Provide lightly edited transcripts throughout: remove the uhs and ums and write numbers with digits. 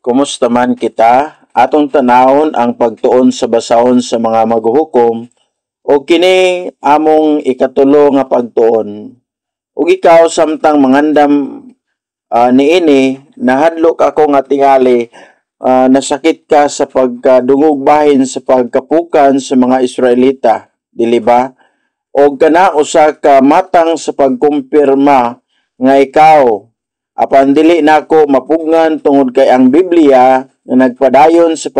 Kumusta man kita? Atong tanawon ang pagtuon sa basahon sa mga maghuhukom o kini among ikatulo nga pagtuon. Ug ikaw samtang mangandam niini nahadlok ako nga tingali nasakit ka sa pagdungog bahin sa pagkapukan sa mga Israelita, dili ba? O kana usa ka matang sa pagkumpirma nga ikaw apan dili nako mapugngan tungod kay ang Biblia nga nagpadayon sa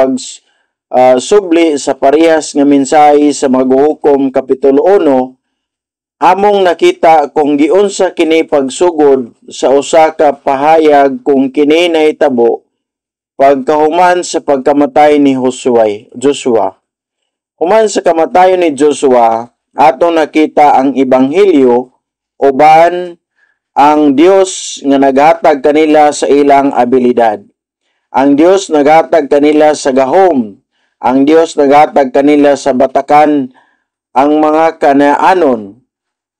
subli sa parehas nga mensahe sa maghuhukom kapitulo 1 among nakita kung giunsa kini pagsugod sa usa ka pahayag kung kini nahitabo pagkahuman sa pagkamatay ni Joshua. Human sa kamatayon ni Joshua, atong nakita ang ebanghelyo uban ang Dios nga naghatag kanila sa ilang abilidad. Ang Dios naghatag kanila sa gahom. Ang Dios naghatag kanila sa batakan ang mga Kanaanon.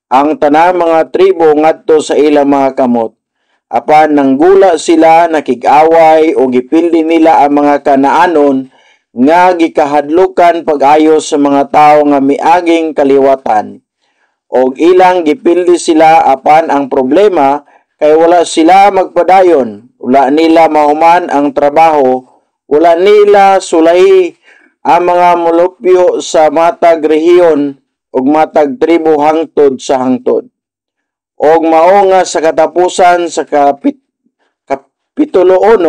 Ang tanang mga tribo ngadto sa ilang mga kamot. Apan nanggula sila, nakig-away o gipildi nila ang mga Kanaanon nga gikahadlukan pag-ayo sa mga tawo nga miaging kaliwatan. Og ilang gipildi sila apan ang problema kay wala sila magpadayon, wala nila mahuman ang trabaho, wala nila sulay ang mga molupyo sa matag rehiyon ug matag tribo hangtod sa hangtod. Og mao nga sa katapusan sa kapitulo 1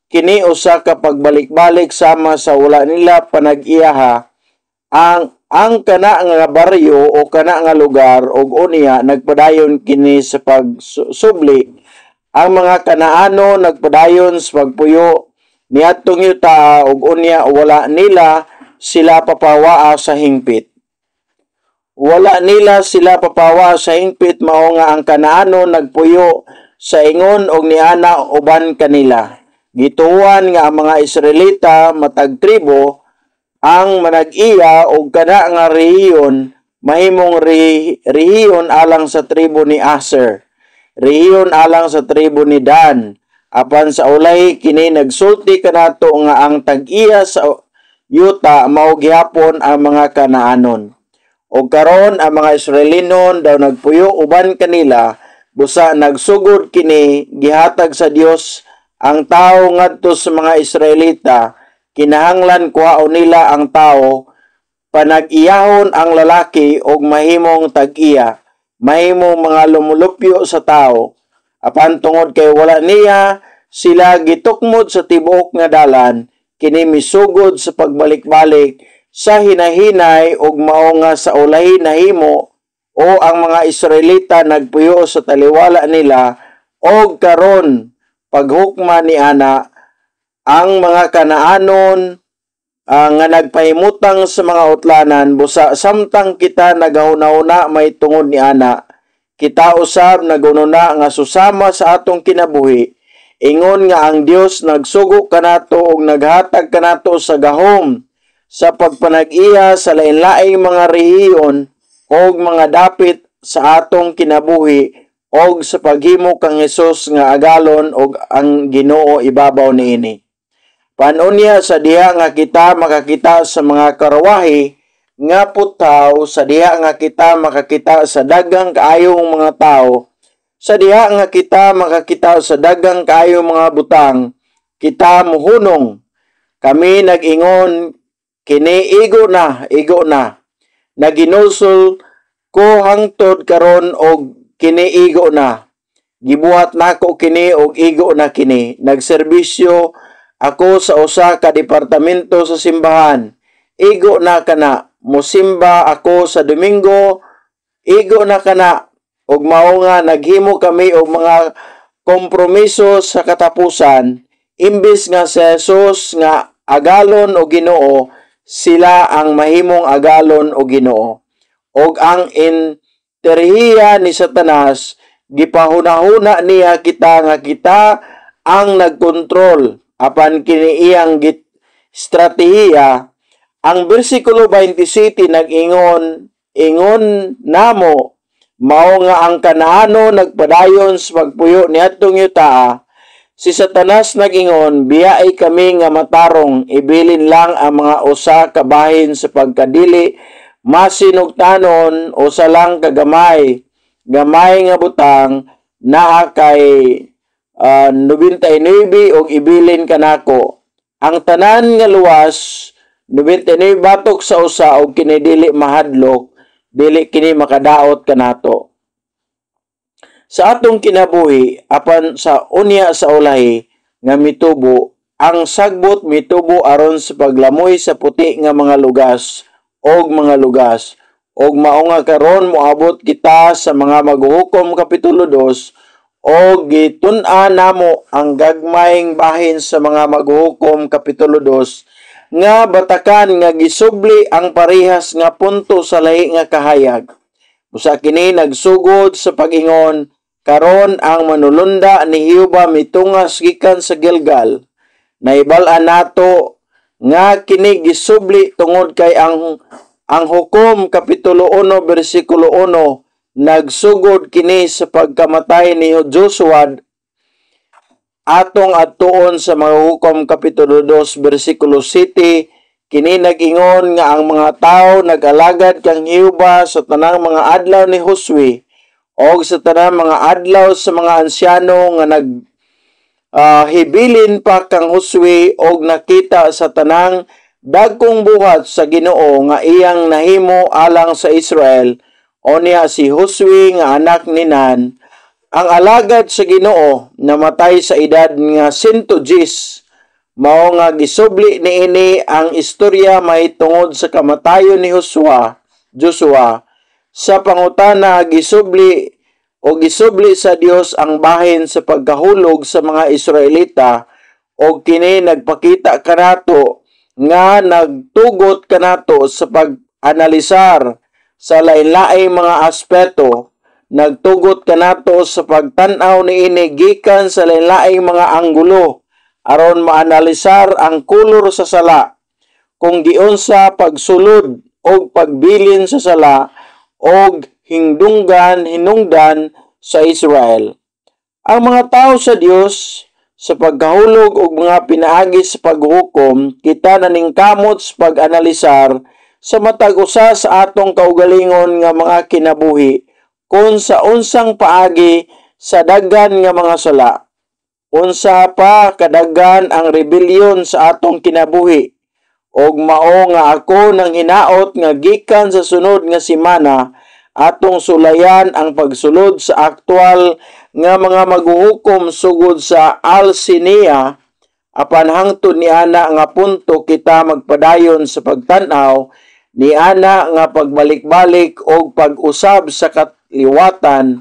kini usa ka pagbalik-balik sama sa wala nila panag-iyaha ang kana nga baryo o kana nga lugar og unya nagpadayon kini sa pagsubli. Ang mga Kanaano nagpadayon sa pagpuyo niadtong yuta og unya wala nila sila papawaa sa hingpit. Wala nila sila papawaa sa hingpit mao nga ang Kanaano nagpuyo sa ingon og niana uban kanila. Gituwan nga ang mga Israelita matag tribo ang manag-iya og kana nga rehiyon mahimong rehiyon alang sa tribo ni Aser, rehiyon alang sa tribo ni Dan. Apan sa ulay kini nagsulti kanato nga ang tag-iya sa yuta mao gihapon ang mga Kanaanon. Og karon ang mga Israelinon daw nagpuyo uban kanila, busa nagsugod kini gihatag sa Dios ang tawo ngadto sa mga Israelita. Kinahanglan kuhaon nila ang tao, panag-iyahon ang lalaki og mahimong tag-iya, mahimong mga lumulupyo sa tao. Apan tungod kay wala niya sila gitukmod sa tibuok nga dalan, kini misugod sa pagbalik-balik sa hinahinay og mao nga sa ulay nahimo o ang mga Israelita nagpuyo sa taliwala nila og karon paghukma ni ana ang mga Kanaanon nga nagpahimutang sa mga utlanan busa samtang kita nagahuna-una may tungod ni ana, kita usab nagununa nga susama sa atong kinabuhi, ingon nga ang Dios nagsugo kanato og naghatag kanato sa gahom sa pagpanag-iya sa lain-laing mga rehiyon og mga dapit sa atong kinabuhi og sa paghimo kang Hesus nga agalon og ang Ginoo ibabaw niini. Panunya sa diha nga kita makakita sa mga karwahe nga putaw, sa diha nga kita makakita sa daghang kaayong mga tao, sa diha nga kita makakita sa daghang kaayong mga butang, kita muhunong. Kami nag-ingon, kini igo na. Naginusol ko hangtod karon og kini igo na. Gibuhat nako kini og igo na kini. Nagserbisyo ako sa usa ka departamento sa simbahan. Igo na kana. Musimba ako sa Domingo. Igo na kana. Og mao nga naghimo kami og mga kompromiso sa katapusan. Imbis nga si Jesus nga agalon o Ginoo, sila ang mahimong agalon o Ginoo. Og ang interhiya ni Satanas, gipahuna-huna niya kita nga kita ang nagkontrol. Apan kini iyang strategiya, ang bersikulo 27 nag-ingon namo, mao nga ang Kanaano nagpadayon sa pagpuyo niadtong yuta, Si Satanas nag-ingon, biyai kami nga matarong, ibilin lang ang mga usa ka bahin sa pagkadili, masinugtanon, usa lang kagamay, gamay nga butang, naa kay 99 og ibilin kanako. Ang tanan nga luwas, 99 batok sa usa og kini dili mahadlok, dili kini makadaot kanato. Sa atong kinabuhi, apan sa unya sa ulahi nga mitubo, ang sagbot mitubo aron sa paglamoy sa puti nga mga lugas og mga lugas. Og mao nga karon moabot kita sa mga maghuhukom kapitulo 2 og gitun-an namo ang gagmayng bahin sa mga maghuhukom kapitulo 2 nga batakan nga gisubli ang parehas nga punto sa lahi nga kahayag. Usa kini nagsugod sa pag-ingon, karon ang manulunda ni Jehova mitungas gikan sa Gilgal. Naibal-an nato nga kini gisubli tungod kay ang hukom kapitulo 1 bersikulo 1 nagsugod kini sa pagkamatay ni Joshua atong adtuon sa mga hukom kapitulo 2 bersikulo 7. Kini nag-ingon nga ang mga tao nag-alagad kang Jehova sa tanang mga adlaw ni Josue o sa tanang mga adlaw sa mga ansyano nga hibilin pa kang Josue og nakita sa tanang dagkong buhat sa Ginoo nga iyang nahimo alang sa Israel. O niya si Josue nga anak ni Nun, ang alagad sa Ginoo namatay sa edad nga 110. Mao nga gisubli niini ang istorya may tungod sa kamatayon ni Joshua sa pangutana gisubli sa Dios ang bahin sa pagkahulog sa mga Israelita o kini nagpakita kanato nga nagtugot kanato sa pag-analisar sa lain-laing mga aspeto, nagtugot kanato sa pagtan-aw niini gikan sa lain-laing mga anggulo aron maanalisar ang kulor sa sala kung giunsa pagsulod o pagbilin sa sala o hinungdan sa Israel. Ang mga tao sa Dios sa pagkahulog og mga pinaagi sa paghukom, kita naningkamot sa pag-analisar sa matag usa sa atong kaugalingon nga mga kinabuhi kung sa unsang paagi sa daghan nga mga sala. Unsa pa kadaghan ang rebellion sa atong kinabuhi. Og mao nga ako nang hinaot nga gikan sa sunod nga semana atong sulayan ang pagsulod sa aktual nga mga maghuhukom sugod sa Alcinea apan hangtod ni ana nga punto kita magpadayon sa pagtan-aw ni ana nga pagbalik-balik og pag-usab sa kaliwatan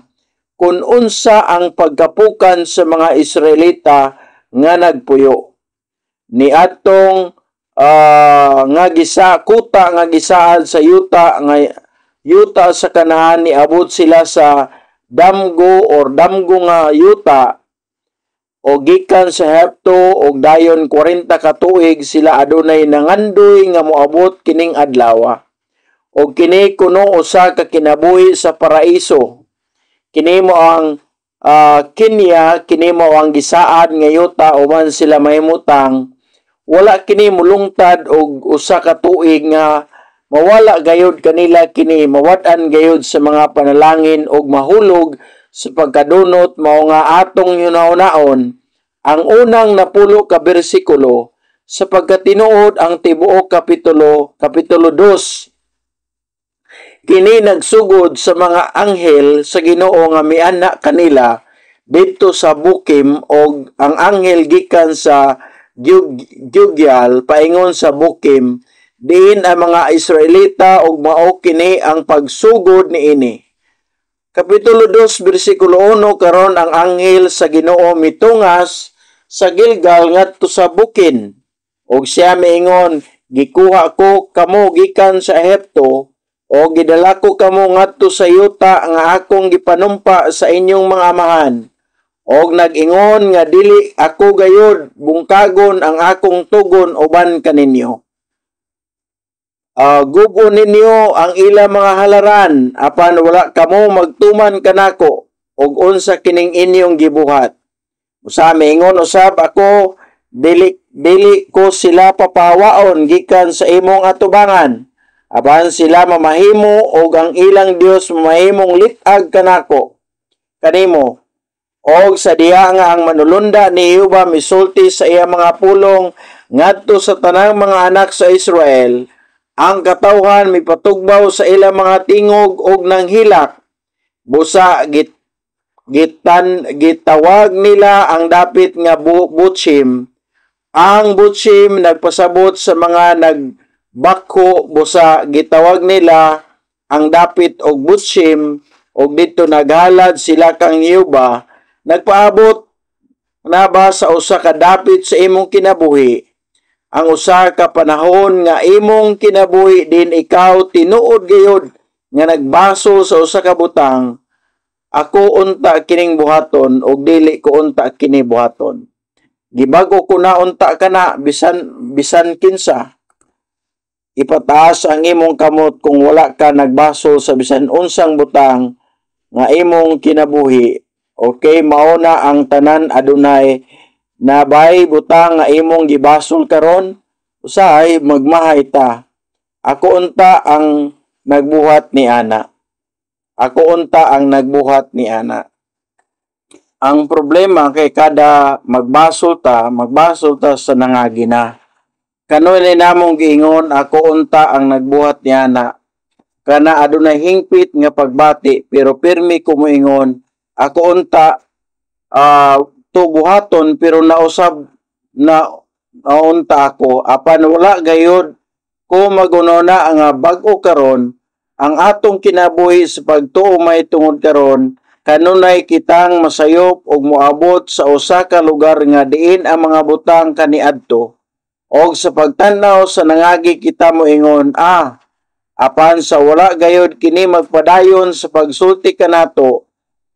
kung unsa ang pagkapukan sa mga Israelita nga nagpuyo. Ni atong nga gisaad sa yuta sa Kanaan niabot sila sa damgo nga yuta o gikan sa hepto og dayon 40 ka tuig sila adunay nangandoy nga moabot kining adlaw. Og kini kuno usa ka kinabuhi sa paraiso. Kini mo ang Kenya, kini mo ang gisaad nga yuta uman sila mahimutang wala kini mulungtad og usa ka tuig nga mawala gayud kanila kini mawad-an gayud sa mga panalangin og mahulog sa pagkadunot mao nga atong hunahunahon ang unang napulo ka bersikulo sa pagkatinuod ang tibuok kapitulo 2. Kini nagsugod sa mga anghel sa Ginoo nga miana kanila didto sa Bukim og ang anghel gikan sa Gilgal paingon sa Bukim diin ang mga Israelita og mao kini ang pagsugod niini. Kapitulo 2 bersikulo 1 karon ang anghel sa Ginoo mitungas sa Gilgal ngadto sa Bukin og siya miingon, gikuha ko kamo gikan sa Ehipto o gidala ko kamo ngadto sa yuta nga akong gipanumpa sa inyong mga amahan. Og nag-ingon nga dili ako gayud bungkagon ang akong tugon uban kaninyo. Gubo ninyo ang ila mga halaran apan wala kamo magtuman kanako og unsa kining inyong gibuhat. Usa miingon usab ako, dili ko sila papawaon gikan sa imong atubangan. Apan sila mamahimo og ang ilang Dios mamahimong litag kanimo. Og sa diha nga ang manulunda ni Jehova misulti sa iya mga pulong ngadto sa tanang mga anak sa Israel, ang katawhan mipatugbaw sa ilang mga tingog og nanghilak. Busa gitawag nila ang dapit nga butsim. Ang butsim nagpasabot sa mga nagbakho, busa gitawag nila ang dapit og butsim, og dito naghalad sila kang Jehova. Nagpaabot na ba sa usa ka dapit sa imong kinabuhi? Ang usa ka panahon nga imong kinabuhi din ikaw tinuod gayud nga nagbasol sa usa ka butang. Ako unta kining buhaton og dili ko unta kini buhaton. Gibago ko na unta kana bisan kinsa. Ipataas ang imong kamot kung wala ka nagbasol sa bisan unsang butang nga imong kinabuhi. Okay, mauna ang tanan adunay na bay butang nga imong gibasol karon, usahay magmahay ta. Ako unta ang nagbuhat ni ana. Ako unta ang nagbuhat ni ana. Ang problema kay kada magbasol ta sa nangagina. Kanoy namong giingon ako unta ang nagbuhat ni ana. Kana adunay hingpit nga pagbati pero pirmi ko moingon ako unta tubuhaton pero nausab na naunta ako apan wala gayud ko magunona ang bag-o karon ang atong kinabuhi sa pagtuo may tungod karon kanunay kitang masayop og moabot sa usa ka lugar nga diin ang mga butang kaniadto og sa pagtan-aw sa nangagi kita moingon apan sa wala gayud kini magpadayon sa pagsulti kanato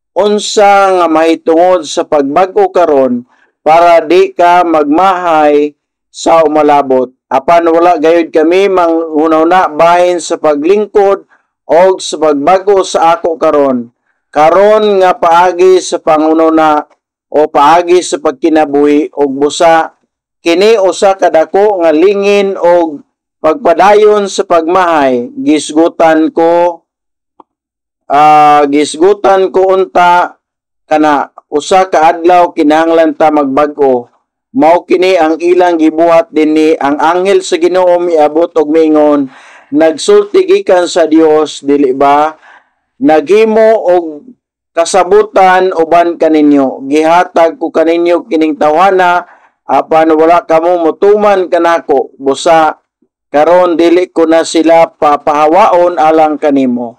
unsa nga mahitungod sa pagbag-o karon para di ka magmahay sa umalabot. Apan wala gayud kami manghunahuna bahin sa paglingkod o sa pagbago sa ako karon. Karon nga paagi sa panghunahuna o paagi sa pagkinabuhi og busa kini usa kadako nga lingin og pagpadayon sa pagmahay. Gisgutan ko unta kana usa ka adlaw kinahanglan ta magbag-o. Mao kini ang ilang gibuhat dinhi ang anghel sa Ginoo miabot og mingon nagsulti gikan sa Dios dili ba naghimo og kasabutan uban kaninyo gihatag ko kaninyo kining tawhana apan wala kamo motuman kanako busa karon dili ko na sila papahawaon alang kanimo.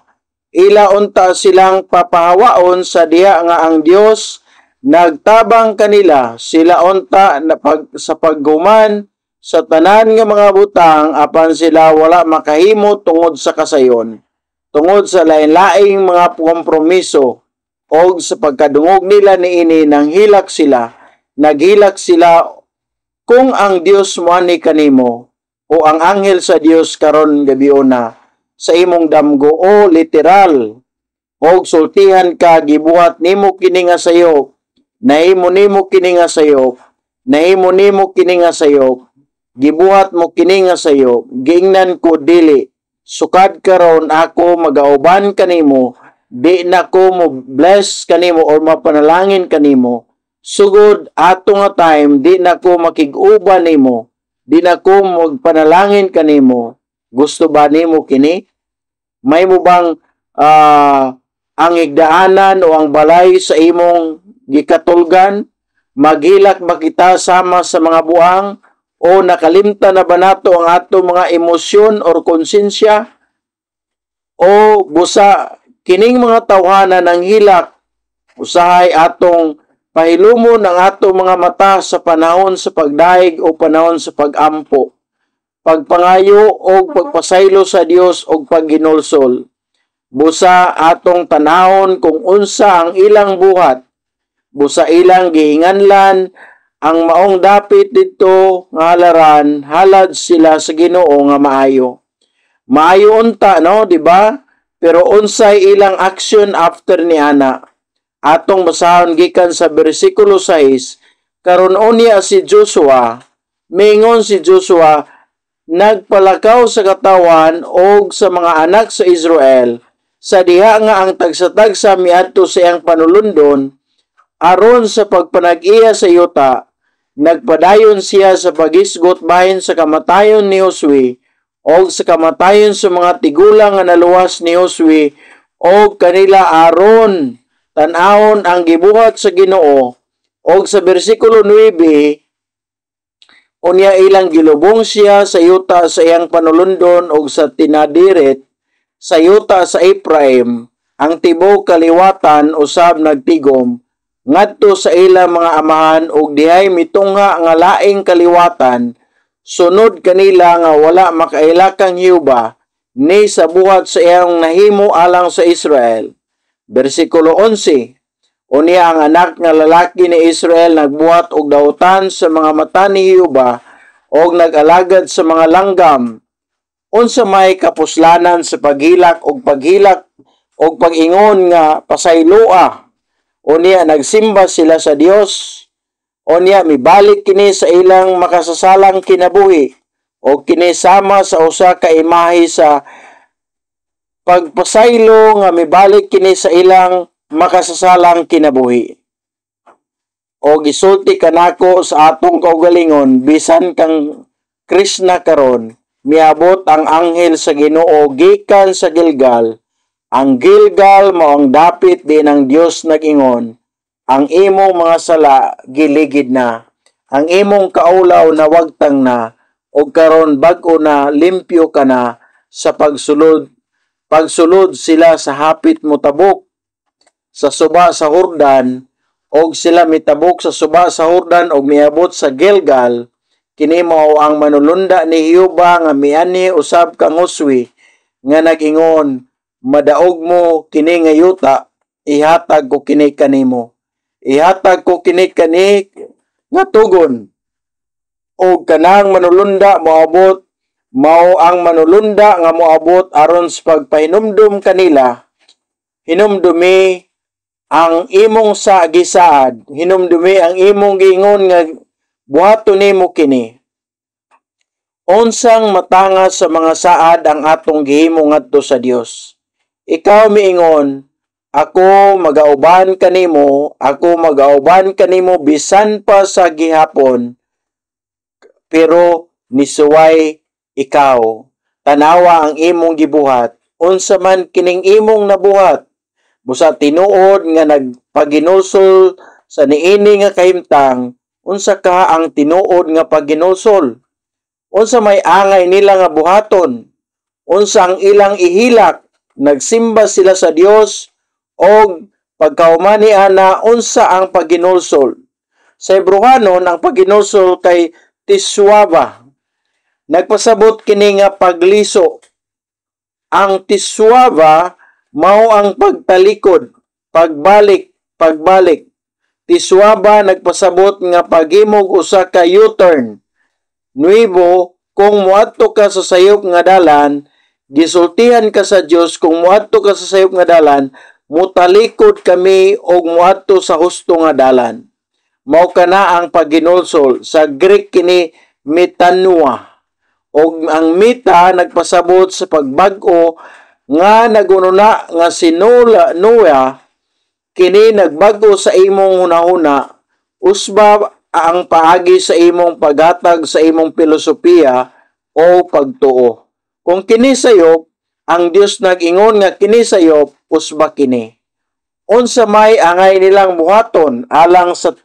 Ila unta silang papahawaon sa diha nga ang Dios nagtabang kanila sila unta sa pagguman sa tanan nga mga butang apan sila wala makahimo tungod sa kasayon tungod sa lain-laing mga kompromiso og sa pagkadungog nila niini naghilak sila kung ang Dios moani kanimo o ang anghel sa Dios karon gabiuna sa imong damgo o literal og sultihan ka gibuhat nimo kini nga sayop nahimo nimo kini nga sayop gibuhat mo kini nga sayop giingnan ko dili sukad karon ako magauban kanimo di na ko mo bless kanimo or mapanalangin kanimo sugod ato nga time di na ko makig-uban nimo di na ko magpanalangin kanimo. Gusto ba nimo kini? May mo bang ang igdaanan o ang balay sa imong gikatulgan? Maghilak ba kita sama sa mga buang? O nakalimta na ba nato ang ato mga emosyon or konsensya? O busa kining mga tawhana ng hilak usahay atong pahilumon ang ato mga mata sa panahon sa pagdaig o panahon sa pagampo, pagpangayo o pagpasaylo sa Dios o pagginulsol. Busa atong tanahon kung unsa ang ilang buhat, busa ilang gihinganlan ang maong dapit dito nga halaran, halad sila sa Ginoo nga maayo. Maayo unta, no, di ba? Pero unsay ilang action after ni ana. Atong basahon gikan sa bersikulo 6 Karon unya si Joshua, mingon si Joshua, nagpalakaw sa katawan og sa mga anak sa Israel sa diha nga ang tagsa-tagsa miadto sa iyang panulundon aron sa pagpanag-iya sa yuta. Nagpadayon siya sa pagisgot bahin sa kamatayon ni Josue o sa kamatayon sa mga tigulang nga naluwas ni Josue o kanila aron tan-awon ang gibuhat sa Ginoo. O sa bersikulo 9, unya ilang gilubong siya sa yuta sa iyang panulundon o sa tinadiret sa yuta sa Ephraim, ang tibuok kaliwatan usab nagtigom ngadto sa ilang mga amahan ug dihay mitungha nga laing kaliwatan sunod kanila nga wala makailakang Hiuba ni sa buhat sa iyang nahimo alang sa Israel. Bersikulo 11, unya ang anak nga lalaki ni Israel nagbuhat og dautan sa mga mata ni Hiuba og nag-alagad sa mga langgam. Unsa may kapuslanan sa paghilak og pag-ingon nga pasayloa. Unya nagsimba sila sa Dios. Unya mibalik kini sa ilang makasasalang kinabuhi o kini sama sa usa ka imahe sa pagpasaylo nga mibalik kini sa ilang makasasalang kinabuhi. O gisulti kanako sa atong kaugalingon bisan kang Krishna karon miabot ang anghel sa Ginoo gikan sa Gilgal. Ang Gilgal mao ang dapit din ang Dios nag-ingon, ang imong mga sala giligid na, ang imong kaulaw nawagtang na, o karon bag-o na limpyo ka na sa pagsulod sila sa hapit mo tabok sa suba sa Hordan, og sila mitabok sa suba sa Hordan og miabot sa Gilgal. Kini mao ang manulunda ni Hiuba nga miani usab kang Josue nga nag-ingon, madaog mo kini nga yuta, ihatag ko kini kanimo. Ihatag ko kini kani nga tugon. O kanang manulunda moabot, mao ang manulunda nga moabot aron sa pagpahinumdum kanila. Hinumdumi ang imong gisaad, hinumdumi ang imong giingon nga buhaton nimo kini. Unsang matanga sa mga saad ang atong gihimo ngadto sa Dios. Ikaw miingon, ako magauban kanimo bisan pa sa gihapon, pero nisuway ikaw. Tanawa ang imong gibuhat, unsa man kining imong nabuhat. Busa tinuod nga nagpaginulsol sa niini nga kahimtang, unsa ka ang tinuod nga paginulsol? Unsa may angay nila nga buhaton? Unsa ang ilang ihilak? Nagsimba sila sa Dios og pagkaumani ana unsa ang paginulsol. Sa Hebrehanon ang paginulsol kay tiswaba. Nagpasabot kini nga pagliso. Ang tiswaba mao ang pagtalikod, pagbalik. Tiswaba nagpasabot nga paghimog usa ka U-turn. Nuevo, kung muadto ka sa sayop nga dalan, gisultihan ka sa Dios kung muadto ka sa sayop nga dalan, mutalikod kami og muadto sa husto nga dalan. Mao kana ang paginulsol. Sa Greek kini metanoia. Og ang meta nagpasabot sa pagbag-o nga nagununa nga si Noah, kini nagbag-o sa imong hunahuna, usba ang paagi sa imong paghatag sa imong filosofiya o pagtuo. Kung kini sayop, ang Dios nag-ingon nga kini sayop, usba kini. Unsa may angay nilang buhaton alang sa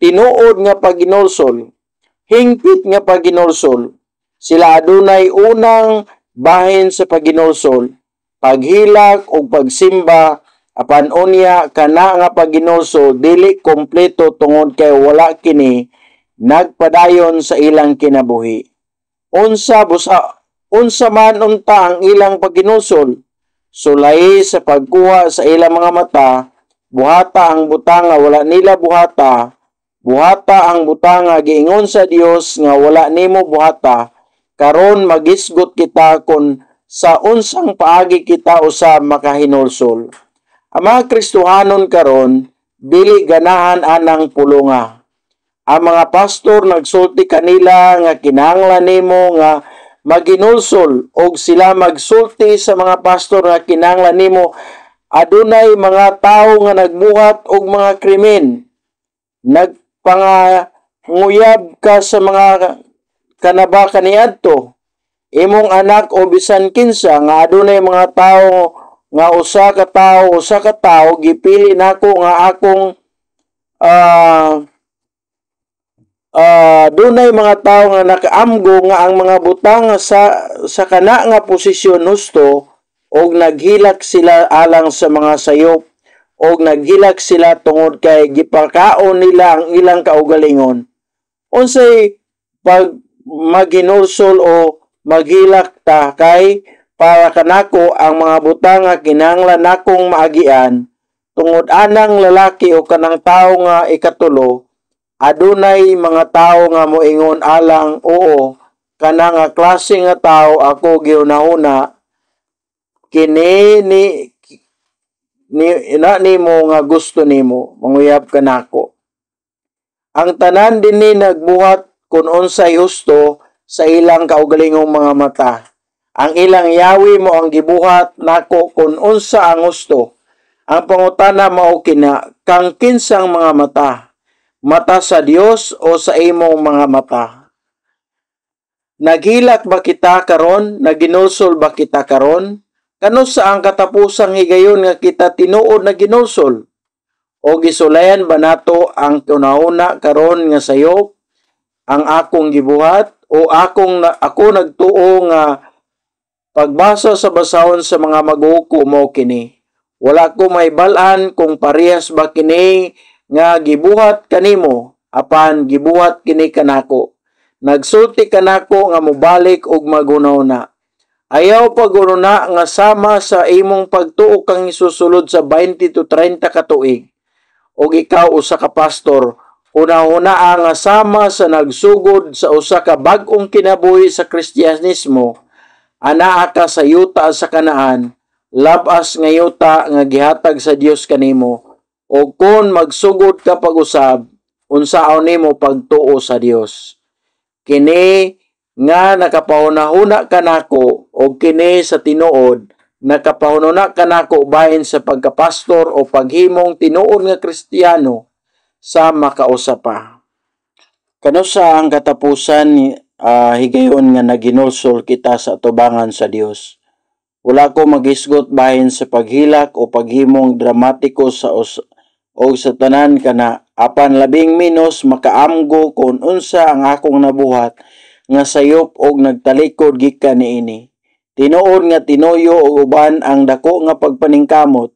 tinuod nga paginulsol, hingpit nga paginulsol. Sila adunay unang bahin sa paginulsol, paghilak o pagsimba, apan unya kana nga paginulsol dili kompleto tungod kay wala kini nagpadayon sa ilang kinabuhi. Unsa man unta ang ilang paginulsol, sulay sa pagkuha sa ilang mga mata, buhata ang butang nga wala nila buhata, buhata ang butang nga giingon sa Dios nga wala nimo buhata. Karon magisgot kita kung sa unsang paagi kita usab makahinulsol. Ang mga Kristohanon karon dili ganahan anang pulonga. ang mga pastor nagsulti kanila nga kinahanglan nimo nga maginulsol og sila magsulti sa mga pastor nga kinahanglan nimo adunay mga tawo nga nagbuhat og mga krimen, nagpanguyab ka sa mga kanaba kaniadto, imong anak o bisan kinsa nga adunay mga tawo nga usa ka tawo gipili nako nga akong dunay mga tawo nga nakaamgo nga ang mga butang sa kana nga posisyon husto og naghilak sila alang sa mga sayop og naghilak sila tungod kay gipakaon nila ang ilang kaugalingon. Unsay pag maginulsol o maghilak ta kay para kanako ang mga butang nga kinahanglan nakong maagian tungod anang lalaki o kanang tawo nga ikatulo adunay mga tawo nga moingon alang oo kana nga klase nga tawo ako gihunahuna kini nimo nga gusto nimo manguyab kanako. Ang tanan dinhi nagbuhat kun unsay husto sa ilang kaugalingong mga mata. Ang ilang yawi mo ang gibuhat nako kun unsa ang husto. Ang pangutana mao kina kang kinsang mga mata. Mata sa Dios o sa imong mga mata? Naghilak ba kita karon? Naginulsol ba kita karon? Kano sa ang katapusang higayon nga kita tinuod na ginulsol? O gisulayan ba nato ang kunahuna karon nga sayop ang akong gibuhat o ako nagtuo nga pagbasa sa basahon sa mga maghukom mo kini? Wala ko may balan kung parehas ba kini nga gibuhat kanimo apan gibuhat kini kanako. Nagsulti kanako nga mobalik og maghunahuna. Ayaw paguruna nga sama sa imong pagtuo kang isusulod sa 20 to 30 ka tuig. Og ikaw usa ka pastor, una-una nga sama sa nagsugod sa usa ka bag-ong kinabuhi sa Kristyanismo, anaa ka sa yuta sa kanaan, labas nga yuta nga gihatag sa Dios kanimo. O kung magsugod ka pag-usab, unsaon nimo pagtuo sa Dios. Kini nga nakapahuna-huna kanako o kini sa tinuod nakapahununa kanako bahin sa pagkapastor o paghimong tinuod nga Kristiyano sa makausapa. Kano sa ang katapusan higayon nga naginulsol kita sa atubangan sa Dios. Wala ko magisgot bahin sa paghilak o paghimong dramatiko o sa tanan kana apan labing menos makaamgo kung unsa ang akong nabuhat nga sayop og nagtalikod gikan niini. Tinuod nga tinuyo og uban ang dako nga pagpaningkamot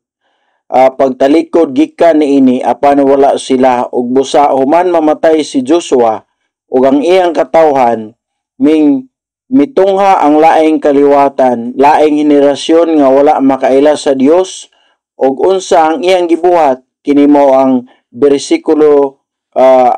pagtalikod gikan niini apan wala sila og busa human mamatay si Joshua ug ang iyang katawhan mitungha ang laing kaliwatan, laing henerasyon nga wala makaila sa Dios og unsa ang iyang gibuhat kini mao ang bersikulo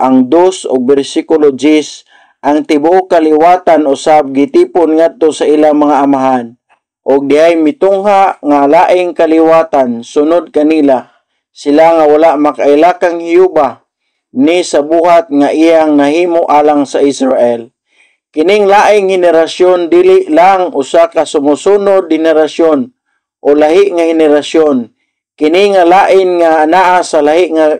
ang 2 ug bersikulo 10 ang tibuok kaliwatan usab gitipon ngadto sa ilang mga amahan og diay mitungha nga laing kaliwatan sunod kanila sila nga wala makaila kang hiyuba ni sa buhat nga iyang nahimo alang sa Israel. Kining laing henerasyon dili lang usa ka sumusunod henerasyon o lahi nga henerasyon. Kini nga lain nga anaa sa lahi nga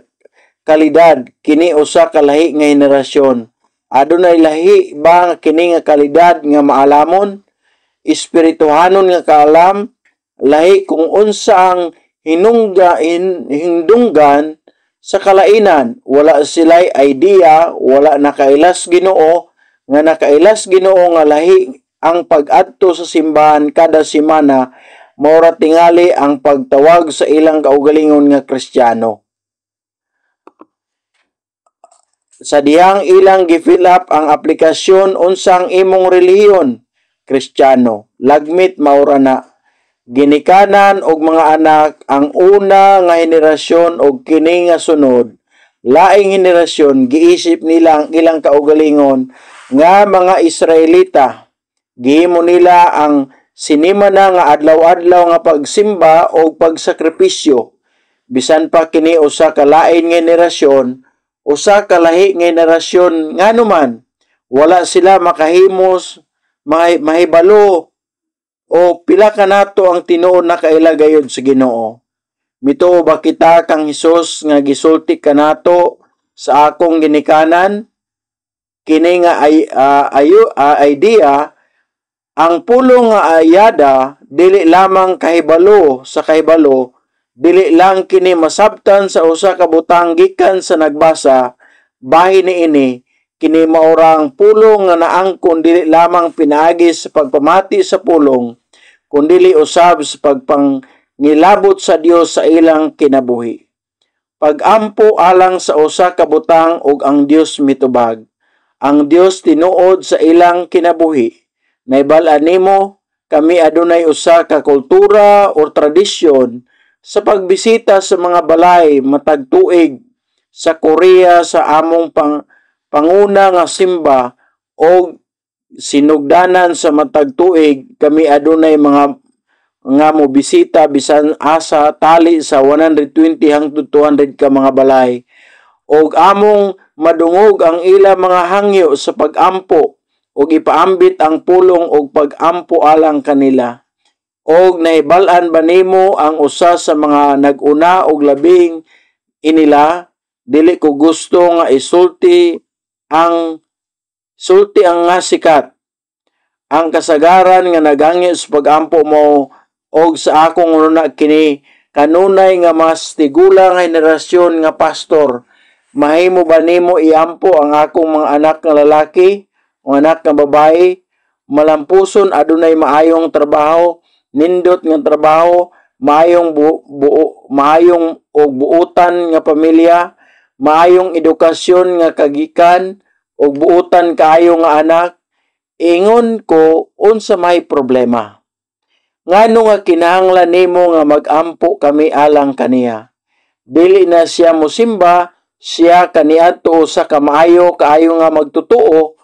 kalidad, kini usa ka lahi nga henerasyon. Adunay lahi ba kini nga kalidad nga maalamon? Espirituhanon nga kaalam, lahi kung unsa ang hindunggan sa kalainan. Wala sila'y idea, wala nakailas Ginoo, nga nakailas Ginoo nga lahi ang pag-adto sa simbahan kada semana, maura tingali ang pagtawag sa ilang kaugalingon nga Kristiyano. Sa dihang ilang gi-fill up ang aplikasyon unsang imong relihiyon, Kristiyano, lagmit maura na. Ginikanan og mga anak ang una nga henerasyon og kini nga sunod. Laing henerasyon giisip nila ang ilang kaugalingon nga mga Israelita. Gihimo nila ang sinimana nga adlaw-adlaw nga pagsimba o pagsakripisyo. Bisan pa kini usa ka lain nga henerasyon usa ka lahi nga henerasyon nganuman wala sila makahimos mahibalo o pila ka nato ang tinuod na kaila gayud sa Ginoo. Mituo ba kita kang Hesus nga gisulti kanato sa akong ginikanan? Kini nga idea, ang pulong nga ayada dili lamang kahibalo sa kahibalo, dili lang kini masabtan sa usa ka butang gikan sa nagbasa, bahin niini kini maurang pulong nga naangkon dili lamang pinaagi sa pagpamati sa pulong, kundi usab sa pagpangilabot sa Dios sa ilang kinabuhi. Pagampo alang sa usa ka butang ug ang Dios mitubag. Ang Dios tinuod sa ilang kinabuhi. Naibal-an nimo kami adunay usa ka kultura o tradisyon sa pagbisita sa mga balay matag tuig sa Korea sa among panguna nga simba o sinugdanan sa matag tuig kami adunay mga nga mo bisita bisan asa tali sa 120 hangtod 200 ka mga balay og among madungog ang ila mga hangyo sa pagampo og ipaambit ang pulong og pagampo alang kanila. Og nahibal-an ba nimo ang usa sa mga nag-una og labing inila, dili ko gusto nga isulti ang nga sikat. Ang kasagaran nga nagangyo sa pagampo mo og sa akong una kini kanunay nga mas tigula nga henerasyon nga pastor. Mahimo ba nimo iampo ang akong mga anak nga lalaki o anak nga babae? Malampuson adunay maayong trabaho, nindot nga trabaho, maayong og buutan nga pamilya, maayong edukasyon nga kagikan og buutan kaayo nga anak. Ingon ko unsa may problema. Ngano nga kinahanglan nimo nga magampo kami alang kaniya? Dili na siya mosimba, siya kaniadto usa ka maayo kaayo nga magtutuo,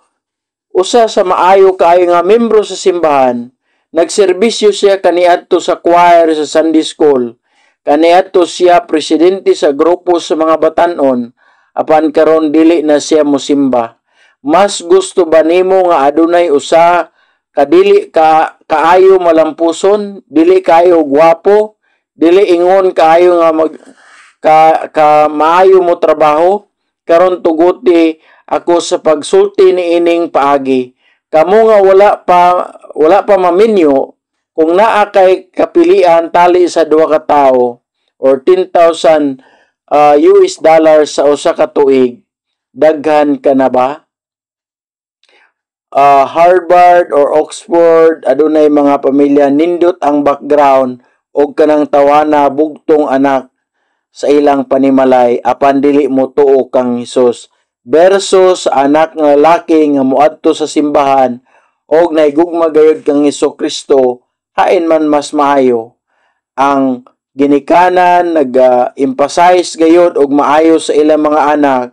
usa sa maayo kaayo nga membro sa simbahan. Nagserbisyo siya kaniadto sa choir sa Sunday School. Kaniadto siya presidente sa grupo sa mga batan-on, apan karon dili na siya mosimba. Mas gusto ba nimo nga adunay usa kadili kaayo malampuson, dili kaayo gwapo, dili ingon kaayo nga maayo mo trabaho? Karon tuguti ako sa pagsulti ni ining paagi. Kamo nga wala pa maminyo kung naa kay kapilian tali sa duha ka tawo or 10,000 US dollars sa usa ka tuig. Daghan ka na ba? Harvard or Oxford adunay mga pamilya nindot ang background og kanang tawana bugtong anak sa ilang panimalay apan dili mo tuo kang Hesus versus anak nga lalaki nga moadto sa simbahan og naigugma gayud kang Hesukristo, hain man mas maayo. Ang ginikanan nag-emphasize gayud og maayo sa ilang mga anak.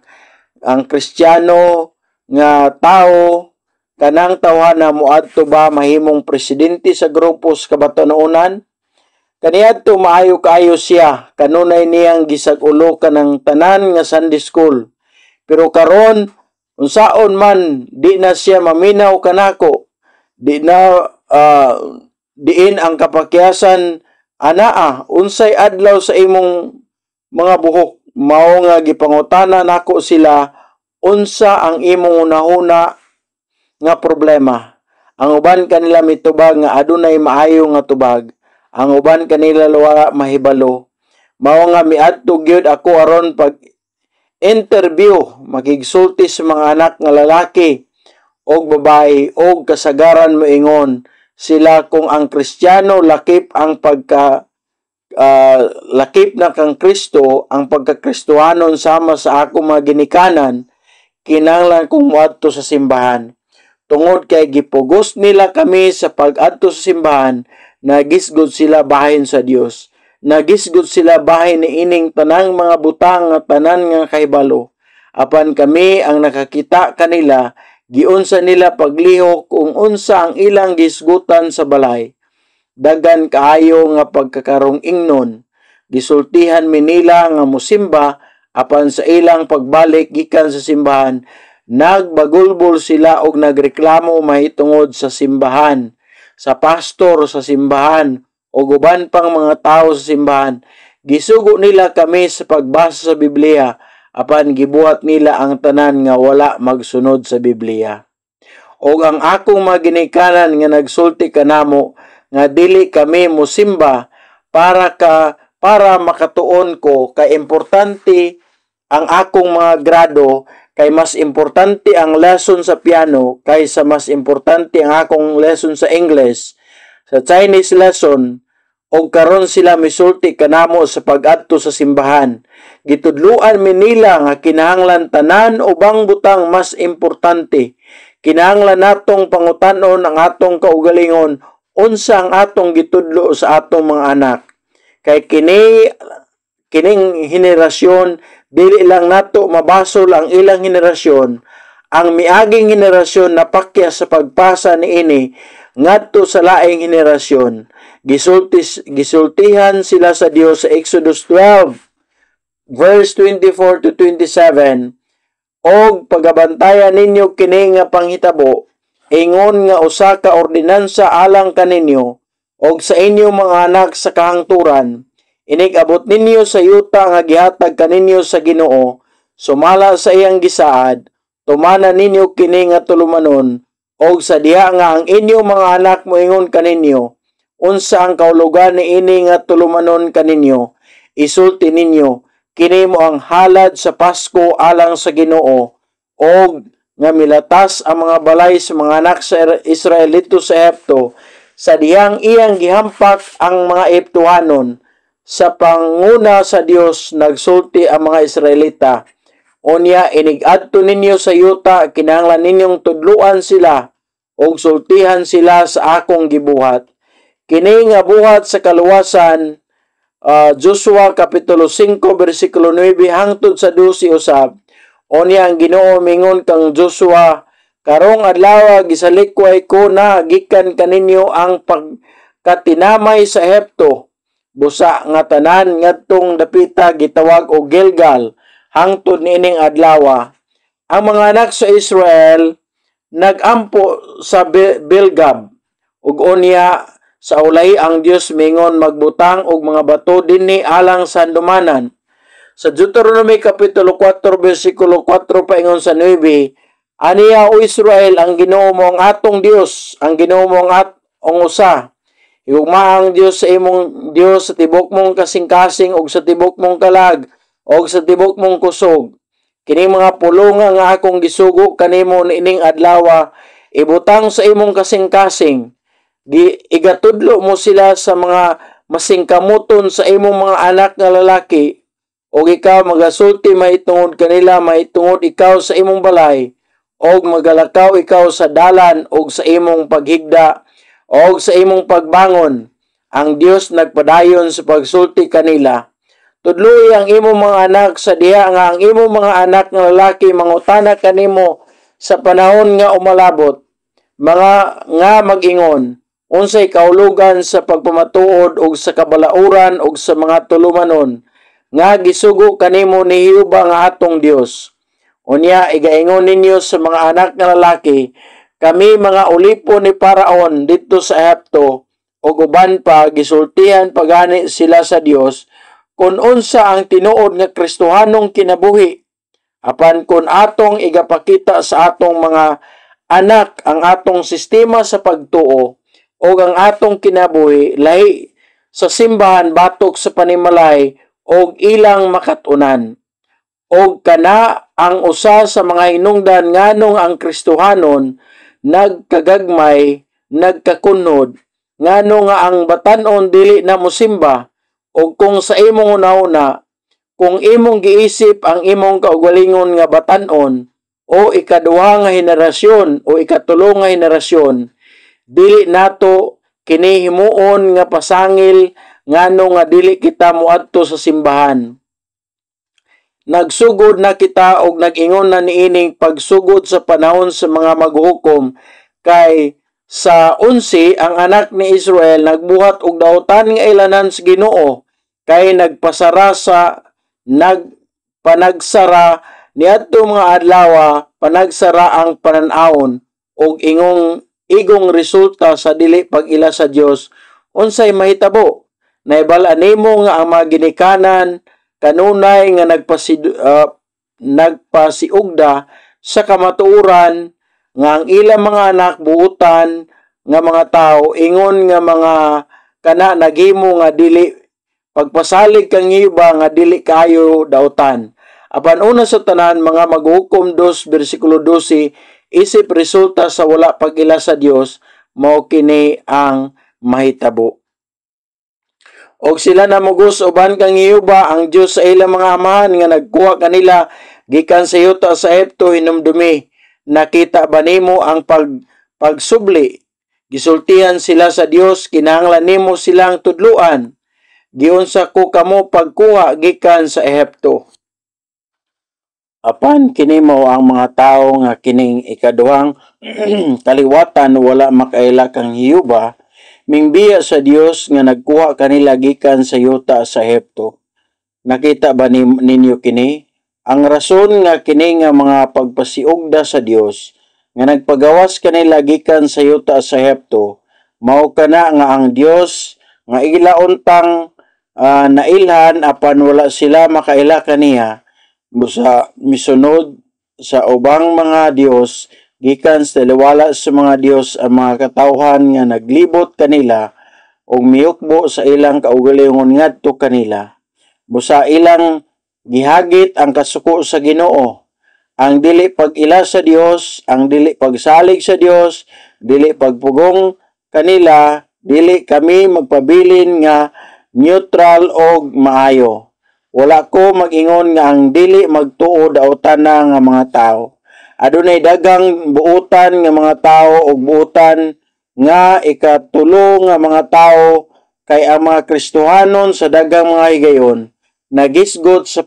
Ang Kristiyano nga tao kanang tawhana moadto ba mahimong presidente sa grupo sa kabatanunan? Kaniadto maayo kaayo siya, kanunay niyang gisag-ulo kanang tanan nga Sunday School. Pero karon unsaon man di na siya maminaw kanako, di na diin ang kapakyasan anaa unsay adlaw sa imong mga buhok. Mao nga gipangutana nako sila unsa ang imong unahuna nga problema. Ang uban kanila mitubag nga adunay maayo nga tubag, ang uban kanila wala mahibalo. Mao nga miadto gyud ako aron pag interview makigsulti sa mga anak nga lalaki og babae og kasagaran moingon sila kung ang Kristiyano lakip ang lakip na kang Kristo, ang pagkakristohanon sama sa ako mga ginikanan, kinahanglan kong moadto sa simbahan. Tungod kay gipugos nila kami sa pag-adto sa simbahan, nagisgod sila bahin sa Dios. Nagisgod sila bahin ni ining tanang mga butang nga tanan nga kahibalo. Apan kami ang nakakita kanila, giunsa nila paglihok kung unsa ang ilang gisgutan sa balay. Dagan kaayo nga pagkakarong ingnon. Gisultihan mi nila nga musimba apan sa ilang pagbalik gikan sa simbahan, nagbagulbol sila og nagreklamo mahitungod sa simbahan, sa pastor sa simbahan, o uban pang mga tao sa simbahan. Gisugo nila kami sa pagbasa sa Biblia, apan gibuhat nila ang tanan nga wala magsunod sa Biblia. O ang akong mga ginikanan nga nagsulti kanamo nga dili kami musimba para makatuon ko kay importante ang akong mga grado, kay mas importante ang lesson sa piano kaysa mas importante ang akong lesson sa English, sa Chinese lesson, o karon sila misulti kanamo sa pag-adto sa simbahan. Gitudluan mi nila nga kinahanglan tanan ubang butang mas importante. Kinahanglan natong pangutanon ang atong kaugalingon unsa ang atong gitudlo sa atong mga anak. Kay kining henerasyon dili lang nato mabasol ang ilang henerasyon, ang miaging henerasyon napakya sa pagpasa niini ngadto sa laing henerasyon. Gisultihan sila sa Dios sa Exodus 12 verse 24 to 27, og pagabantayan ninyo kini nga panghitabo, ingon nga usa ka ordinansa alang kaninyo og sa inyong mga anak sa kahangturan. Inig-abot ninyo sa yuta nga gihatag kaninyo sa Ginoo, sumala sa iyang gisaad, tumana ninyo kini nga tulumanon, og sa diha nga ang inyong mga anak moingon kaninyo, unsa ang kaulugan niini nga tulumanon kaninyo, isulti ninyo, kini mo ang halad sa Pasko alang sa Ginoo, og nga milatas ang mga balay sa mga anak sa Israelito sa Ehipto, sa dihang iyang gihampak ang mga Ehiptohanon. Sa panguna sa Dios nagsulti ang mga Israelita, unya inig-adto ninyo sa yuta, kinahanglan ninyong tudluan sila og sultihan sila sa akong gibuhat. Kini nga buhat sa kaluwasan, Joshua kapitulo 5 bersikulo 9 hangtod sa 12 usab. Unya ang Ginoo mingon kang Joshua, karong adlaw gisalikway ko na gikan kaninyo ang pagkatinamay sa Ehipto. Busa nga tanan ngadtong dapita gitawag og Gilgal hangtod niining adlaw. Ang mga anak sa Israel nagampo sa Bilgab, ug unya sa ulay ang Dios mingon magbutang og mga bato dinhi alang sa handumanan. Sa Deuteronomy kapitulo 4 bersikulo 4 paingon sa 9, aniya o Israel, ang Ginoo mo ang atong Dios, ang Ginoo mo ang usa. Higugma ang Dios sa imong Dios sa tibok mong kasing-kasing og sa tibok mong kalag og sa tibok mong kusog. Kini mga pulonga nga akong gisugo kanimo niining adlaw, ibutang sa imong kasing-kasing. Igatudlo mo sila sa mga masingkamuton sa imong mga anak nga lalaki, og ikaw magasulti mahitungod kanila, mahitungod ikaw sa imong balay, og magalakaw ikaw sa dalan og sa imong paghigda og sa imong pagbangon. Ang Dios nagpadayon sa pagsulti kanila. Tudloy ang imong mga anak sa diha nga ang imong mga anak nga lalaki mangutana kanimo sa panahon nga umalabot, mga nga mag-ingon, unsay kaulugan sa pagpamatuod og sa kabalauran og sa mga tulumanon nga gisugo kanimo ni Jehova nga atong Dios. Unya igaingon ninyo sa mga anak nga lalaki, kami mga ulipo ni Paraon dito sa Ehipto, ug uban pa gisultihan pagani sila sa Dios kung unsa ang tinuod nga Kristohanong kinabuhi, apan kung atong igapakita sa atong mga anak ang atong sistema sa pagtuo o ang atong kinabuhi lahi sa simbahan batok sa panimalay og ilang makatunan. Og kana ang usa sa mga hinungdan nganong ang Kristohanon nagkagagmay, nagkakunod, ngano nga ang batan-on dili na mosimba, o kung sa imong una-una, kung imong giisip ang imong kaugalingon nga batan-on, o ikaduha nga henerasyon, o ikatulo nga henerasyon, dili nato kini himuon nga pasangil ngano nga dili kita moadto sa simbahan. Nagsugod na kita og nag-ingon na niining pagsugod sa panahon sa mga maghukom, kay sa 11 ang anak ni Israel nagbuhat og dautan nga ilanan sa Ginoo, kay nagpasara sa panagsara niadto mga adlaw, panagsara ang panan-awon og igong resulta sa dili pag-ila sa Dios. Unsay mahitabo? Naibal-an nimo nga ang mga ginikanan kanunay nga nagpasiugda sa kamatuoran nga ang ilang mga anak buutan nga mga tao ingon nga mga kana naghimo nga dili pagpasalig kang iba nga dili kayo dautan. Apan una sa tanan, mga maghukom 2 bersikulo 12, isip resulta sa wala pag-ila sa Dios, mao kini ang mahitabo. Og sila namugos uban kang Jehova ang Dios sa ilang mga amahan nga nagkuha kanila gikan sa yuta sa Ehipto hinumdumi. Nakita ba nimo ang pagsubli? Gisultihan sila sa Dios, kinahanglan nimo silang tudluan. Giunsa ko kamo pagkuha gikan sa Ehipto. Apan kini mao ang mga tawo nga kining ikaduhang kaliwatan wala makaila kang Jehova, mingbiya sa Dios nga nagkuha kanila gikan sa yuta sa Ehipto. Nakita ba ninyo kini? Ang rason nga kini nga mga pagpasiugda sa Dios nga nagpagawas kanila gikan sa yuta sa Ehipto, mao kana nga ang Dios nga ilauntang nailhan apan wala sila makaila kaniya busa misunod sa ubang mga Dios gikan sa liwala sa mga Dios ang mga katawhan nga naglibot kanila og miukbo sa ilang kaugalingon ngadto kanila. Busa ilang gihagit ang kasuko sa Ginoo, ang dili pag-ila sa Dios, ang dili pagsalig sa Dios, dili pagpugong kanila, dili kami magpabilin nga neutral og maayo. Wala ko mag-ingon nga ang dili magtuo daotan na nga mga tao. Adunay dagang buutan nga mga tao og buutan nga ikatulo nga mga tao kay ang mga Kristohanon sa dagang mga higayon nagisgot sa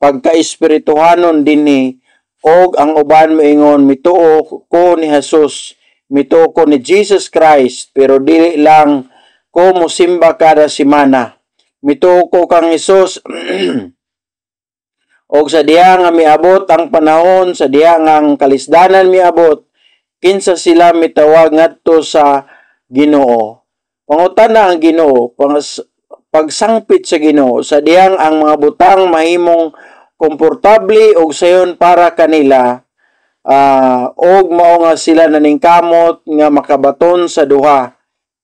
pagka-espirituhanon dinhi og ang uban moingon mituo ko ni Jesus, mituo ko ni Jesus Christ, pero dili lang ko mosimba kada semana. Mituo ko kang Jesus og sa diha nga miabot ang panahon, sa diha nga ang kalisdanan miabot, kinsa sila mitawag ngadto sa Ginoo. Pangutana ang Ginoo, pagsangpit sa Ginoo, sa diyang ang mga butang mahimong komportable og sayon para kanila, og mao nga sila naningkamot nga makabaton sa duha.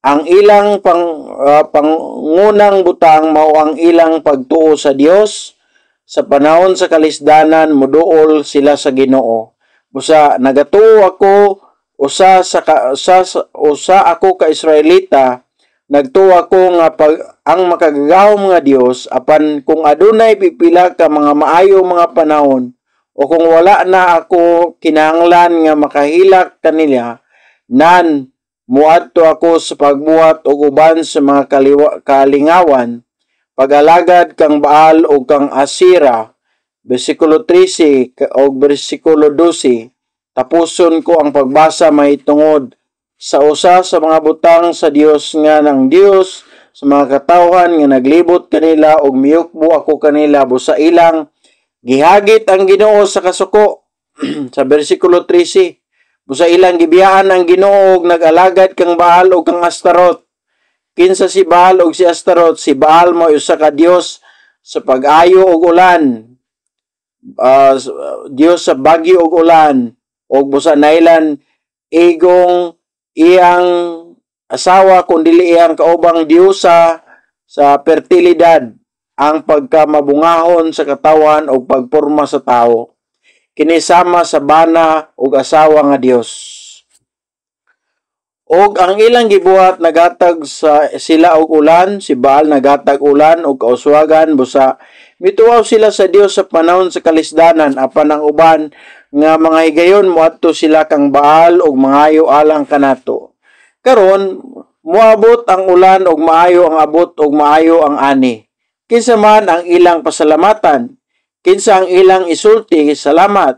Ang ilang pangunang butang mao ang ilang pagtuo sa Dios. Sa panahon sa kalisdanan moduol sila sa Ginoo. Busa nagatuo ako usa ako ka Israelita, nagtuo ako nga ang makagagahom nga Dios apan kung adunay pipila ka mga maayong mga panahon o kung wala na ako kinahanglan nga makahilak kanila, muadto ako sa pagbuhat og uban sa mga kalingawan, pag-alagad kang Baal o kang Asira. Bersikulo 13 o bersikulo 12. Tapuson ko ang pagbasa mahitungod sa usa sa mga butang sa Dios nga ng Dios sa mga katawhan nga naglibot kanila og miukbo ako kanila busa ilang gihagit ang Ginoo sa kasuko. Sa bersikulo 13. Busa ilang gibiyaan ang Ginoo og nag-alagad kang Baal o kang Astarot. Kinsa si Baal o si Astarot? Si Baal mo usa ka Dios sa pag-ayo og ulan. Dios sa bagyo og ulan. Og busa nailan igong iyang asawa kundi iyang kaubang Diyosa sa fertilidad, ang pagkamabungahon sa katawan o pagporma sa tao. Kinisama sa bana ug asawa nga Dios. Og ang ilang gibuhat nagatag sa sila og ulan, si Baal nagatag ulan og kauswagan, busa mituaw sila sa Dios sa panahon sa kalisdanan, apan ang uban nga mga higayon moadto sila kang Baal og mangayo alang kanato. Karon moabot ang ulan og maayo ang abot og maayo ang ani. Kinsa man ang ilang pasalamatan? Kinsa ang ilang isulti, salamat.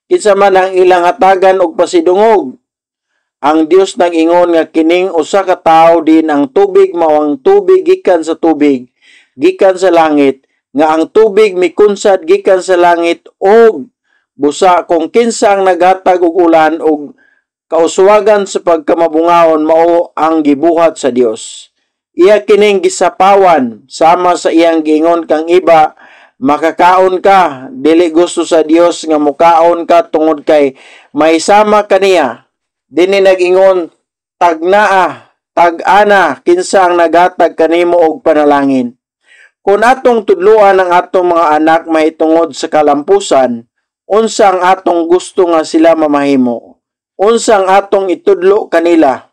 Kinsa man ang ilang hatagan og pasidungog. Ang Dios nag-ingon nga kining usa ka tawo din ang tubig mao ang tubig gikan sa tubig, gikan sa langit, nga ang tubig mikunsad gikan sa langit og busa kung kinsa ang naghatag og ulan og kauswagan sa pagkamabungahon mao ang gibuhat sa Dios. Iya kining gisapawan sama sa iyang giingon kang iba, makakaon ka, dili gusto sa Dios nga mukaon ka tungod kay mahisama kaniya. Dini nag-ingon, tagnaa, tag-ana, kinsa ang naghatag kanimo og panalangin. Kung atong tudluan ang atong mga anak mahitungod sa kalampusan, unsa ang atong gusto nga sila mamahimo? Unsa ang atong itudlo kanila?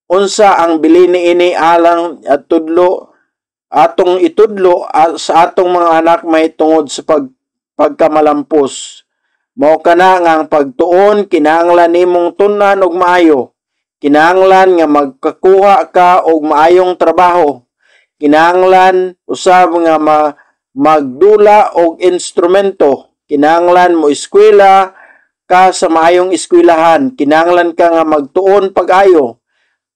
Unsa ang bilini ini alang at tudlo atong itudlo sa atong mga anak mahitungod sa pagkamalampos? Mao kana nga ang pagtuon kinahanglan nimong tunan og maayo. Kinahanglan nga magkakuha ka og maayong trabaho. Kinahanglan usab nga magdula og instrumento. Kinahanglan mo eskwela ka sa maayong eskwelahan. Kinahanglan ka nga magtuon pag-ayo.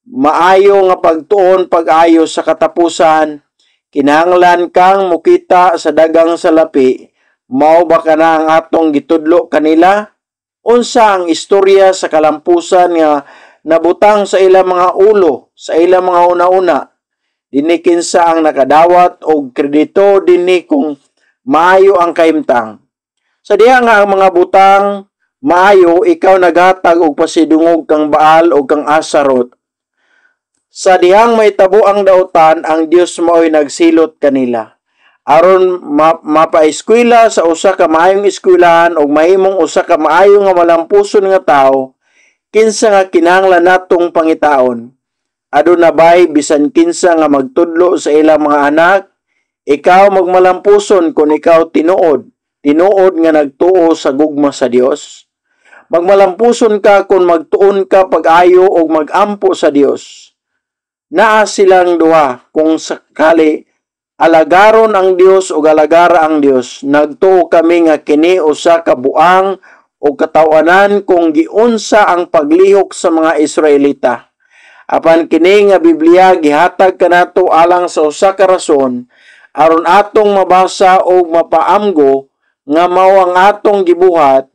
Maayo nga pagtuon pag-ayo sa katapusan. Kinahanglan kang mukita sa dagang salapi. Mao ba kana ang atong gitudlo kanila? Unsa ang istorya sa kalampusan nga nabutang sa ilang mga ulo, sa ilang mga una-una? Dini kinsa ang nakadawat og kredito dinhi kung maayo ang kahimtang. Sa diha nga ang mga butang maayo, ikaw naghatag og pasidungog kang Baal o kang Asarot. Sa dihang may tabo ang dautan, ang Dios mao'y nagsilot kanila. Aron mapaeskwela sa usa ka maayong eskwelahan o mahimong usa ka maayo nga malampuson nga tao, kinsa nga kinahanglan natong pangitaon. Aduna bay bisan kinsa nga magtudlo sa ilang mga anak, ikaw magmalampuson kung ikaw tinuod nga nagtuo sa gugma sa Dios. Magmalampuson ka kung magtuon ka pag-ayo o magampo sa Dios. Naa silang duha kung sakali alagaron ang Dios o alagara ang Dios. Nagtuo kami nga kini usa ka buang o katawanan kung giunsa ang paglihok sa mga Israelita. Apan kini nga Biblia gihatag kanato alang sa usa ka rason aron atong mabasa o mapaamgo nga mao ang atong gibuhat.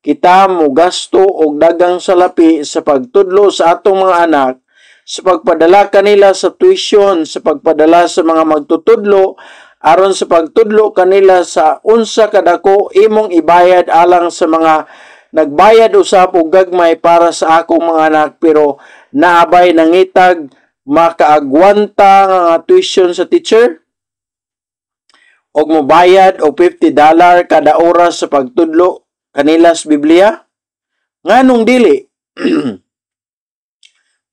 Kita mo gasto og dagang salapi sa pagtudlo sa atong mga anak, sa pagpadala kanila sa tuition, sa pagpadala sa mga magtutudlo, aron sa pagtudlo kanila sa unsa kadako imong ibayad alang sa mga nagbayad usab og gagmay para sa akong mga anak pero naabay nangitag makaagwanta nga tuition sa teacher og mobayad og $50 kada oras sa pagtudlo kanila sa Biblia. Nganong dili?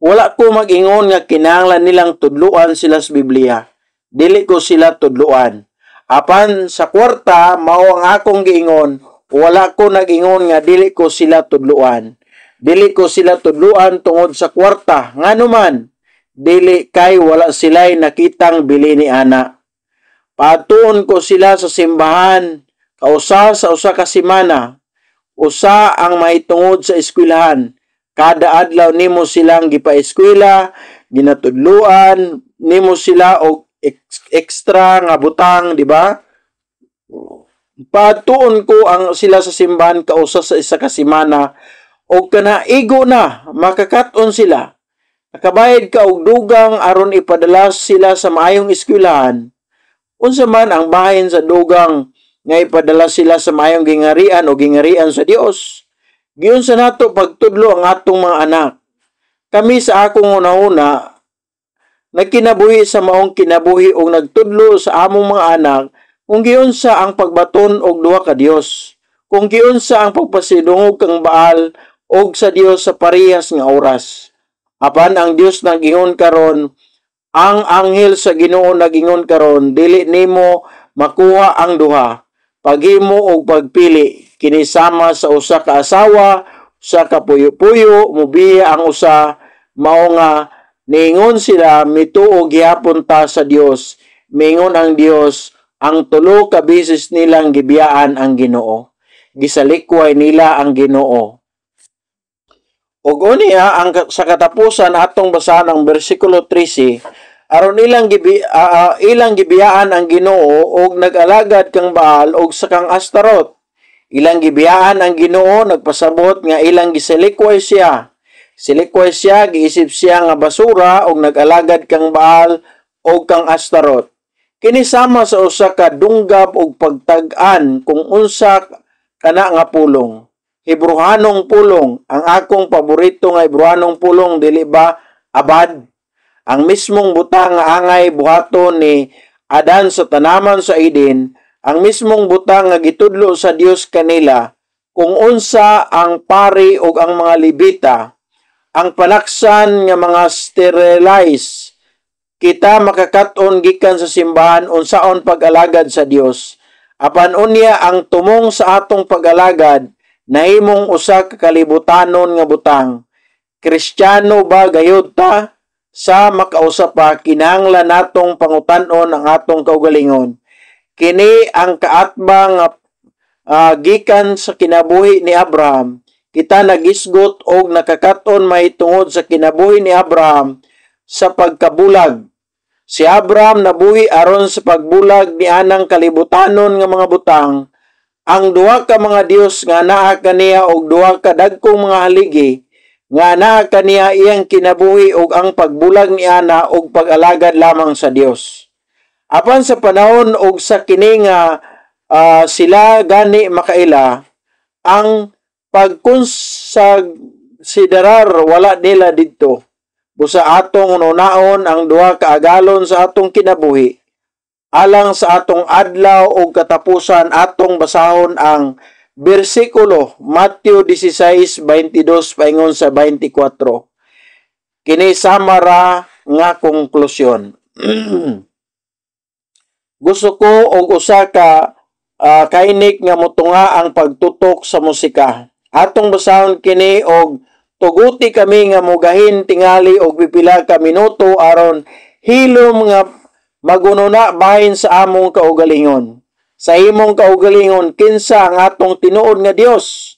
Wala ko mag-ingon nga kinahanglan nilang tudluan sila sa Biblia. Dili ko sila tudluan. Apan sa kwarta, mao ang akong giingon, wala ko nag-ingon nga dili ko sila tudluan. Dili ko sila tudluan tungod sa kwarta. Ngano man, dili kay wala sila'y nakitang bili ni ana. Patuon ko sila sa simbahan, kausa sa usa ka semana. Usa ang mahitungod sa eskwelahan. Kada adlaw nimo silang gipaeskwela, ginatudluan, nimo sila og extra nga butang, di ba? Patuon ko ang sila sa simbahan kausa sa isa ka semana og kanaigo na makakaton sila. Nakabayad ka og dugang aron ipadala sila sa maayong eskwelahan. Unsa man ang bahin sa dugang nga ipadala sila sa maayong gingarian o gingarian sa Dios. Giyon sa nato pagtudlo ang atong mga anak. Kami sa akong una-una, nagkinabuhi sa maong kinabuhi o nagtudlo sa among mga anak kung giunsa ang pagbaton og duha ka Dios. Kung giunsa ang pagpasidungog kang Baal og sa Dios sa parehas nga oras. Apan ang Dios nagingon karon, ang anghel sa Ginoo nagingon karon, dili nimo makuha ang duha. Paghimo og pagpili kinisama sa usa ka asawa, usa ka puyo-puyo, mubiya ang usa, mao nga niingon sila mituo gihapon ta sa Dios. Mingon ang Dios, ang tulo ka beses nilang gibiyaan ang Ginoo. Gisalikway nila ang Ginoo. Ug unya ang sa katapusan atong basahan ang bersikulo 13, aron ilang gibiyaan ang Ginoo og nag-alagad kang Baal og sa kang Astarot. Ilang gibiyaan ang Ginoo, nagpasabot nga ilang gisilikway siya. Silikway siya, giisip siya nga basura og nag-alagad kang Baal og kang Astarot. Kini sama sa usa ka dunggab og pagtag-an kung unsa kana nga pulong. Hebrewanong pulong, ang akong paborito nga Hebrewanong pulong dili ba abad? Ang mismong butang nga angay buhaton ni Adan sa tanaman sa Eden, ang mismong butang nga gitudlo sa Dios kanila, kung unsa ang pari ug ang mga Levita, ang panaksan nga mga sterilize, kita makakaton gikan sa simbahan unsaon pag-alagad sa Dios. Apan unya ang tumong sa atong pag-alagad nahimong usa ka kalibutanon nga butang. Kristiyano ba gayud ta? Sa makausap pa, kinahanglan natong pangutan-on ang atong kaugalingon. Kini ang kaatbang gikan sa kinabuhi ni Abraham. Kita nagisgot og nakakaton may tungod sa kinabuhi ni Abraham sa pagkabulag. Si Abraham nabuhi aron sa pagbulag ni anang kalibutanon nga mga butang. Ang duha ka mga Dios nga naa kaniya og duha ka dagkong mga haligi nga naa kaniya iyang kinabuhi og ang pagbulag ni ana og pag-alagad lamang sa Dios. Apan sa panahon og sa kini nga sila gani makaila, ang pagkonsiderar wala nila didto. Busa atong unaon ang duha ka agalon sa atong kinabuhi. Alang sa atong adlaw o katapusan, atong basahon ang bersikulo Matthew 16:22 paingon sa 24. Kini samara nga konklusyon. Gusto ko og usa ka kainik nga motunga ang pagtutok sa musika. Atong basahon kini og tuguti kami nga mugahin tingali og pipila ka minuto aron hilom nga magununa bahin sa among kaugalingon. Sa imong kaugalingon kinsa ang atong tinuod nga Dios.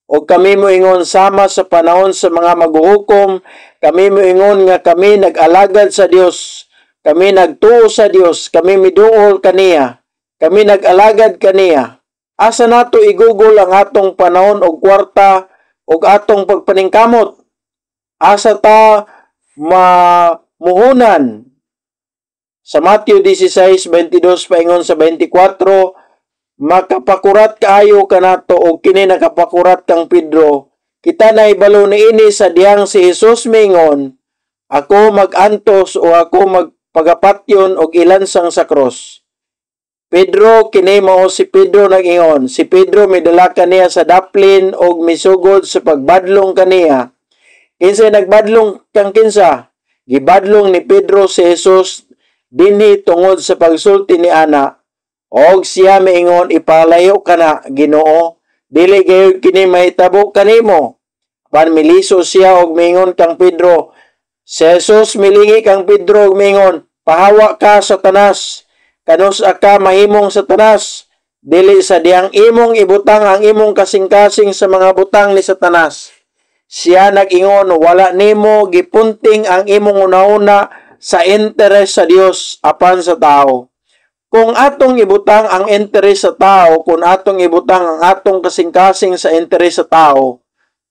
O kami moingon sama sa panahon sa mga maghuhukom, kami moingon nga kami nag-alagad sa Dios, kami nagtuo sa Dios, kami miduol kaniya, kami nag-alagad kaniya. Asa nato igugol ang atong panahon og kwarta og atong pagpaningkamot? Asa ta mamuhunan? Sa Matthew 16:22 paingon sa 24, makapakurat kaayo kanato og kini nakapakurat kang Pedro. Kita na ibalo niini sa diyang si Jesus mingon, ako magantos o ako magpagapatyon og ilansang sa cross. Pedro kini mao si Pedro nag-ingon. Si Pedro midala kaniya sa daplin og misugod sa pagbadlong kaniya. Kinsa nagbadlong kang kinsa? Gibadlong ni Pedro si Jesus dinhi tungod sa pagsulti ni ana, og siya miingon, ipalayo kana Ginoo, dili gayud kini mahitabo kanimo. Pan miliso siya og miingon kang Pedro, si Jesus milingi kang Pedro og miingon, pahawa ka Satanas, kanus ka mahimong Satanas, dili sa diyang imong ibutang ang imong kasing-kasing sa mga butang ni Satanas. Siya nag-ingon, wala nimo gipunting ang imong una-una sa interes sa Dios apan sa tao. Kung atong ibutang ang interes sa tao, kung atong ibutang ang atong kasing-kasing sa interes sa tao,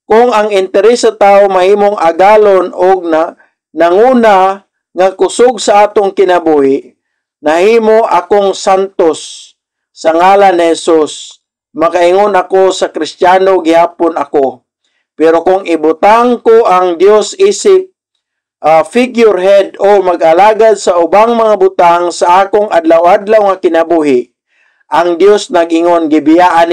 kung ang interes sa tao mahimong agalon og nanguna nga kusog sa atong kinabuhi, nahimo akong santos sa ngalan ni Jesus. Makaingon ako sa Kristiyano gihapon ako. Pero kung ibutang ko ang Dios isip figurehead o mag-alagad sa ubang mga butang sa akong adlaw-adlaw nga kinabuhi, ang Dios nag-ingon, gibiyaan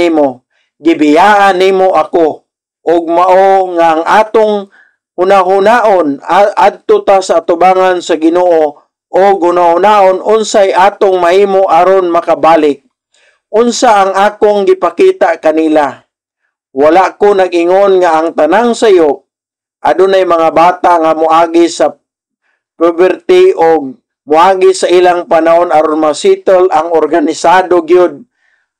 nimo ako, og mao nga ang atong hunahunaon adto ta sa atubangan sa Ginoo, o hunahunaon unsay atong mahimo aron makabalik. Unsa ang akong gipakita kanila? Wala ko nag-ingon nga ang tanang sayop adunay mga bata nga moagi sa puberty o moagi sa ilang panahon aron masitol ang organisado gyud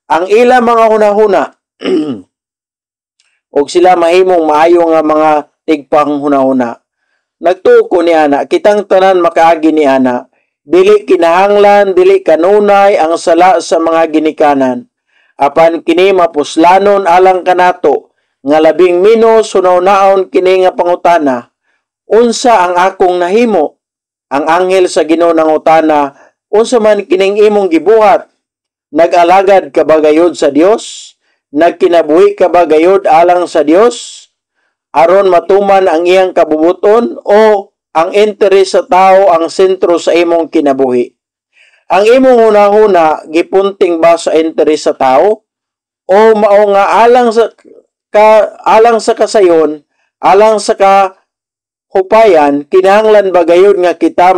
ang ilang mga hunahuna og sila mahimong maayo nga mga tigpang hunahuna. Nagtuo ko ni ana, kitang tanan makaagi ni ana, dili kinahanglan, dili kanunay ang sala sa mga ginikanan. Apan kini mapuslanon alang kanato, nga labing menos hunaw-naon kini nga pangutana. Unsa ang akong nahimo? Ang anghel sa Ginoo nangutana, unsa man kining imong gibuhat? Nag-alagad ka ba gayud sa Dios? Nagkinabuhi ka ba gayud alang sa Dios? Aron matuman ang iyang kabubuton o ang interes sa tao ang sentro sa imong kinabuhi? Ang imong hunahuna gipunting ba sa interes sa tao o mao nga alang sa kasayon, alang sa hupayan, kinahanglan ba gayud nga kita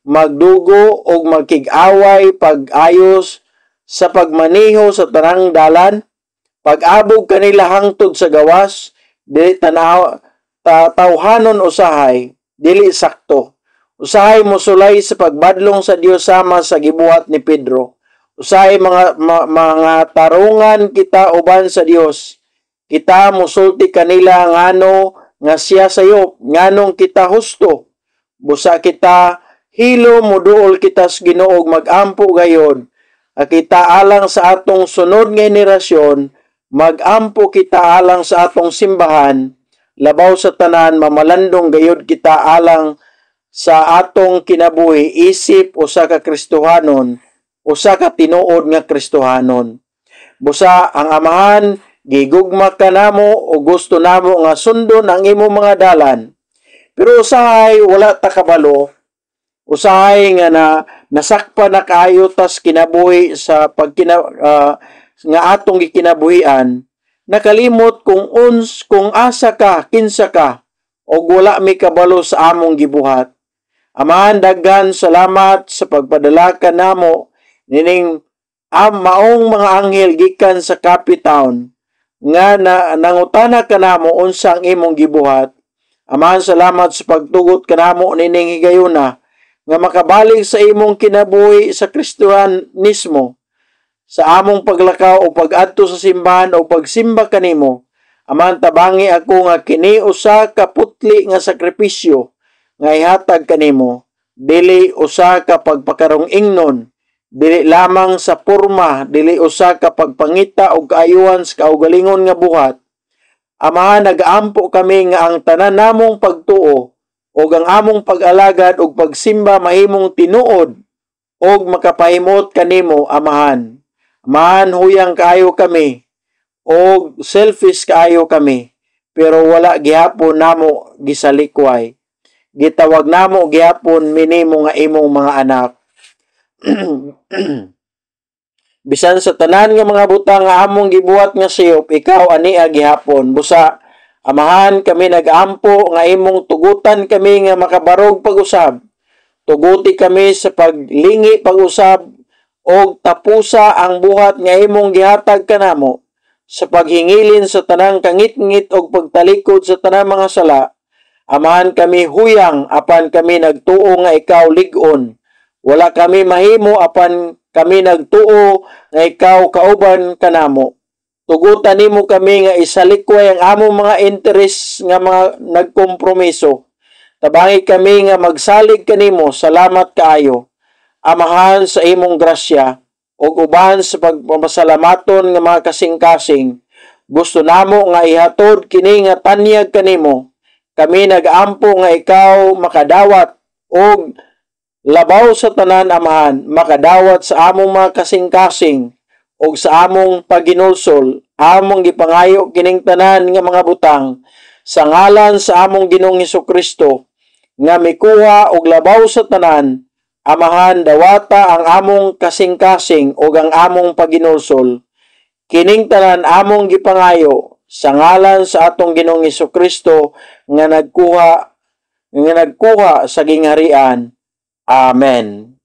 magdugo o magkig-away pag-ayos sa pagmaneho sa tanang dalan? Pag-abog kanila hangtod sa gawas, dili tawhanon usahay, dili sakto. Usahay mosulay sa pagbadlong sa Dios sama sa gibuhat ni Pedro. Usahay mga tarungan kita uban sa Dios. Kita musulti kanila ngano nga siya sayo, nganong kita husto. Busa kita hilo moduol kita sa Ginoo mag-ampo gayod. Kita alang sa atong sunod nga henerasyon, mag-ampo kita alang sa atong simbahan, labaw sa tanan mamalandong gayod kita alang sa atong kinabuhi, isip usa ka Kristohanon, usa ka tinuod nga Kristohanon. Busa ang Amahan gigugma ka namo o gusto namo nga sundon ang imong mga dalan. Pero usahay wala ta kabalo, usahay nga nasakpa na kaayo tas kinabuhi sa nga atong gikinabuhian, nakalimot kung asa ka, kinsa ka, o wala mi kabalo sa among gibuhat. Amahan, daghan salamat sa pagpadala ka namo nining maong mga anghel gikan sa Capitown nga nangutana ka namo unsa ang imong gibuhat. Amahan, salamat sa pagtugot ka namo nining higayuna nga makabalik sa imong kinabuhi sa Kristiyanismo, sa among paglakaw o pag-adto sa simbahan o pagsimba kanimo. Amahan, tabangi ako nga kini usa ka putli nga sakripisyo nga ihatag kanimo, dili usa ka pagpakarong ingnon, dili lamang sa porma, dili usa ka pagpangita og kaayuhan sa kaugalingon nga buhat. Amahan, nagaampo kami nga ang tanan namong pagtuo o ang among pag-alagad o pagsimba mahimong tinuod o makapahimot kanimo, Amahan. Amahan, huyang kaayo kami o selfish kaayo kami, pero wala gihapon namo gisalikway. Gitawag namo gihapon minimo nga imong mga anak. Bisan sa tanan nga mga butang nga among gibuhat nga siyop, ikaw ania gihapon. Busa, Amahan, kami nag-ampo nga imong tugutan kami nga makabarog pag-usab. Tuguti kami sa paglingi pag-usab o tapusa ang buhat nga imong gihatag kanamo sa paghingilin sa tanang kangit-ngit o pagtalikod sa tanang mga sala. Amahan, kami huyang apan kami nagtuo nga ikaw lig-on. Wala kami mahimo apan kami nagtuo nga ikaw kauban kanamo. Tugutan nimo kami nga isalikway ang among mga interes nga mga nagkompromiso. Tabangi kami nga magsalig kanimo. Salamat kaayo, Amahan, sa imong grasya ug uban sa pagpamasalamaton nga mga kasing-kasing. Gusto namo nga ihatod kini nga tanyag kanimo. Kami nag-ampo nga ikaw makadawat og labaw sa tanan, Amahan, makadawat sa among mga kasing-kasing o sa among paginulsol, among gipangayo kining tanan nga mga butang, sa ngalan sa among Ginoong Hesukristo, nga mikuha og labaw sa tanan. Amahan, dawata ang among kasing-kasing o ang among paginulsol. Kining tanan among gipangayo sa ngalan sa atong Ginoong Hesukristo nga nagkuha sa gingharian. Amen.